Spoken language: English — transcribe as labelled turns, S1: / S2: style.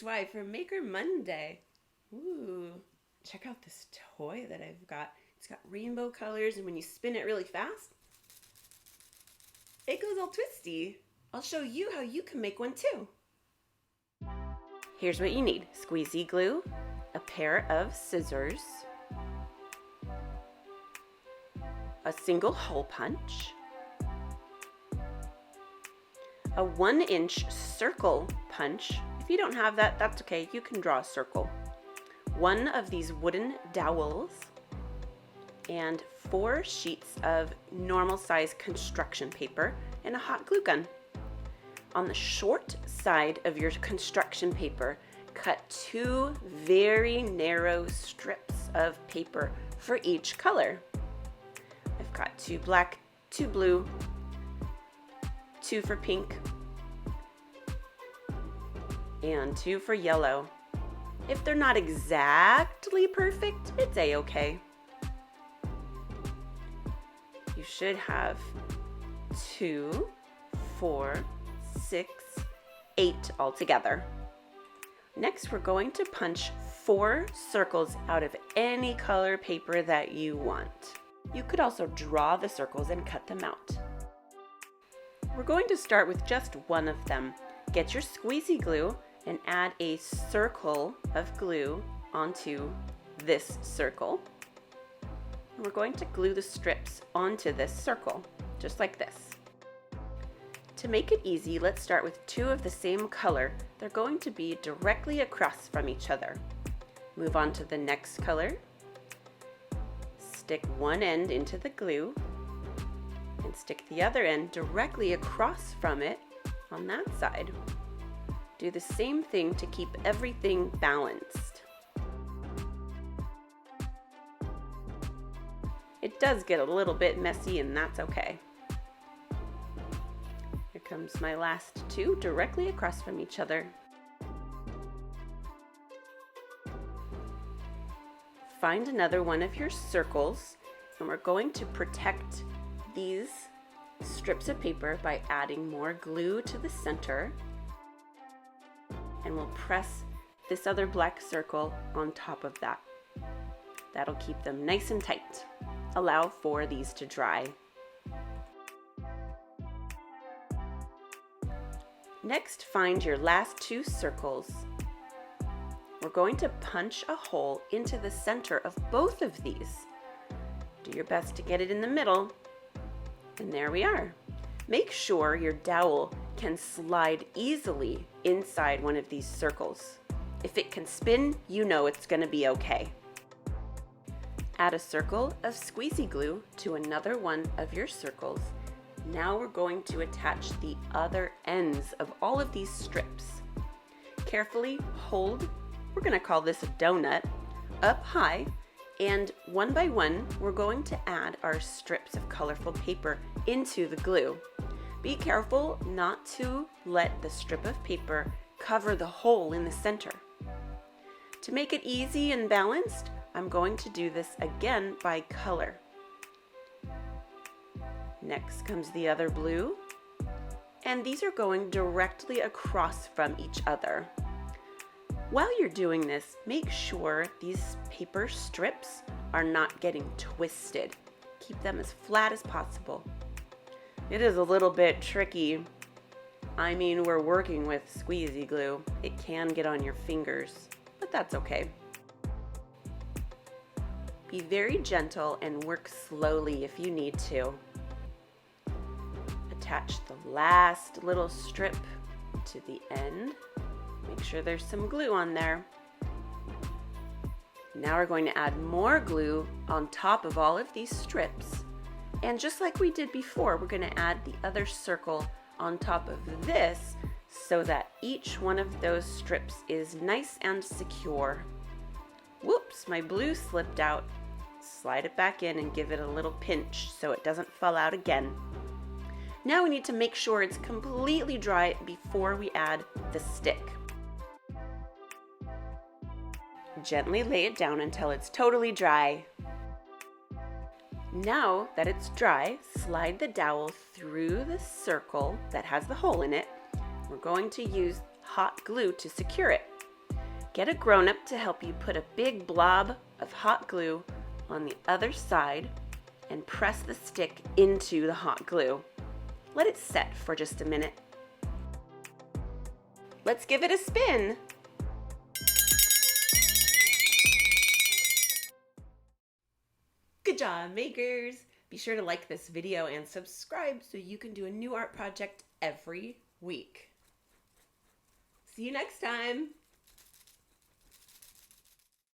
S1: why for Maker Monday. Ooh, check out this toy that I've got. It's got rainbow colors, and when you spin it really fast, it goes all twisty. I'll show you how you can make one too. Here's what you need. Squeezy glue, a pair of scissors, a single hole punch, a 1-inch circle punch. If you don't have that, that's okay. You can draw a circle. One of these wooden dowels, and 4 sheets of normal size construction paper and a hot glue gun. On the short side of your construction paper, cut 2 very narrow strips of paper for each color. I've got 2 black, 2 blue, 2 for pink, and 2 for yellow. If they're not exactly perfect, it's a-okay. You should have 2, 4, 6, 8 altogether. Next, we're going to punch 4 circles out of any color paper that you want. You could also draw the circles and cut them out. We're going to start with just one of them. Get your squeezy glue and add a circle of glue onto this circle. We're going to glue the strips onto this circle, just like this. To make it easy, let's start with 2 of the same color. They're going to be directly across from each other. Move on to the next color. Stick one end into the glue and stick the other end directly across from it on that side. Do the same thing to keep everything balanced. It does get a little bit messy, and that's okay. Here comes my last 2 directly across from each other. Find another one of your circles, and we're going to protect these strips of paper by adding more glue to the center. And we'll press this other black circle on top of that. That'll keep them nice and tight. Allow for these to dry. Next, find your last 2 circles. We're going to punch a hole into the center of both of these. Do your best to get it in the middle. And there we are. Make sure your dowel can slide easily inside one of these circles. If it can spin, you know it's going to be okay. Add a circle of squeezy glue to another one of your circles. Now we're going to attach the other ends of all of these strips. Carefully hold, we're going to call this a donut, up high, and one by one we're going to add our strips of colorful paper into the glue. Be careful not to let the strip of paper cover the hole in the center. To make it easy and balanced, I'm going to do this again by color. Next comes the other blue, and these are going directly across from each other. While you're doing this, make sure these paper strips are not getting twisted. Keep them as flat as possible. It is a little bit tricky. I mean, we're working with squeezy glue. It can get on your fingers, but that's okay. Be very gentle and work slowly if you need to. Attach the last little strip to the end. Make sure there's some glue on there. Now we're going to add more glue on top of all of these strips. And just like we did before, we're going to add the other circle on top of this so that each one of those strips is nice and secure. Whoops, my blue slipped out. Slide it back in and give it a little pinch so it doesn't fall out again. Now we need to make sure it's completely dry before we add the stick. Gently lay it down until it's totally dry. Now that it's dry, slide the dowel through the circle that has the hole in it. We're going to use hot glue to secure it. Get a grown-up to help you put a big blob of hot glue on the other side and press the stick into the hot glue. Let it set for just a minute. Let's give it a spin. Good job, makers! Be sure to like this video and subscribe so you can do a new art project every week. See you next time!